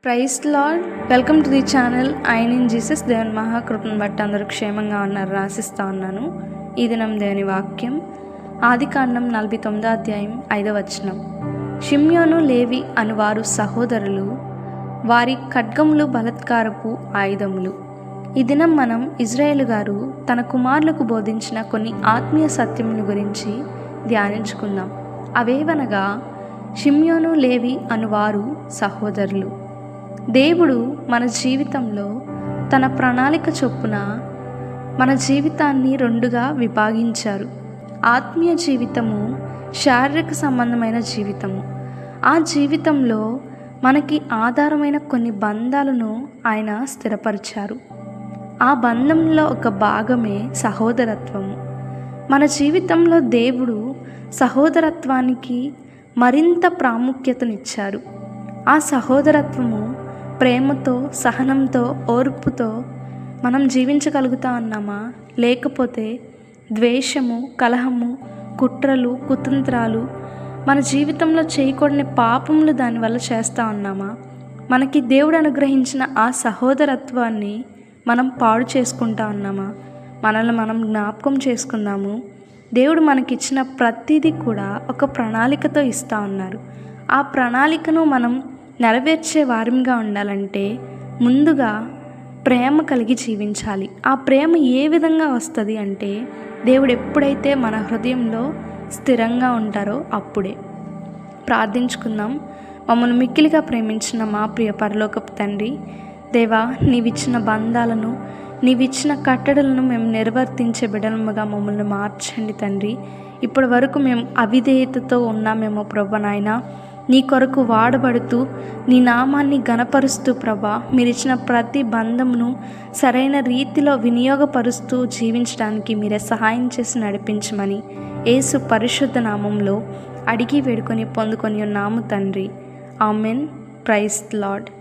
Praise lord. Welcome to the channel ఐన్ in Jesus. దేవుని మహాకృపను బట్టి అందరూ క్షేమంగా ఉన్నారు ఆశిస్తూ ఉన్నాను. ఈ దినం దేవుని వాక్యం ఆదికాండం 49వ అధ్యాయం 5వ వచనం. షిమ్యోను లేవి అనువారు సహోదరులు, వారి ఖడ్గములు బలత్కారపు ఆయుధములు. ఈ దినం మనం ఇజ్రాయేలు గారు తన కుమారులకు బోధించిన కొన్ని ఆత్మీయ సత్యముల గురించి ధ్యానించుకుందాం. అవేవనగా షిమ్యోను లేవి అనువారు సహోదరులు. దేవుడు మన జీవితంలో తన ప్రణాళిక చొప్పున మన జీవితాన్ని రెండుగా విభాగించారు. ఆత్మీయ జీవితము, శారీరక సంబంధమైన జీవితము. ఆ జీవితంలో మనకి ఆధారమైన కొన్ని బంధాలను ఆయన స్థిరపరిచారు. ఆ బంధంలో ఒక భాగమే సహోదరత్వము. మన జీవితంలో దేవుడు సహోదరత్వానికి మరింత ప్రాముఖ్యతనిచ్చారు. ఆ సహోదరత్వము ప్రేమతో, సహనంతో, ఓర్పుతో మనం జీవించగలుగుతా ఉన్నామా? లేకపోతే ద్వేషము, కలహము, కుట్రలు, కుతంత్రాలు, మన జీవితంలో చేయకూడని పాపములు దానివల్ల చేస్తూ ఉన్నామా? మనకి దేవుడు అనుగ్రహించిన ఆ సహోదరత్వాన్ని మనం పాడు చేసుకుంటా ఉన్నామా? మనల్ని మనం జ్ఞాపకం చేసుకుందాము. దేవుడు మనకిచ్చిన ప్రతిదీ కూడా ఒక ప్రణాళికతో ఇస్తూ ఉన్నారు. ఆ ప్రణాళికను మనం నెరవేర్చే వారంగా ఉండాలంటే ముందుగా ప్రేమ కలిగి జీవించాలి. ఆ ప్రేమ ఏ విధంగా వస్తుంది అంటే, దేవుడు ఎప్పుడైతే మన హృదయంలో స్థిరంగా ఉంటారో అప్పుడే. ప్రార్థించుకుందాం. మమ్మల్ని మిక్కిలిగా ప్రేమించిన మా ప్రియ పరలోకపు తండ్రి, దేవా, నీవిచ్చిన బంధాలను, నీవిచ్చిన కట్టడలను మేము నిర్వర్తించే బిడ్డలముగా మమ్మల్ని మార్చండి తండ్రి. ఇప్పటి వరకు మేము అవిధేయతతో ఉన్నామేమో ప్రభా నాయన. నీ కొరకు వాడబడుతూ నీ నామాన్ని ఘనపరుస్తూ ప్రభా, మీరిచ్చిన ప్రతి బంధమును సరైన రీతిలో వినియోగపరుస్తూ జీవించడానికి మీరే సహాయం చేసి నడిపించమని యేసు పరిశుద్ధ నామంలో అడిగి వేడుకొని పొందుకొని ఉన్నాము తండ్రి. ఆమెన్. Praise lord.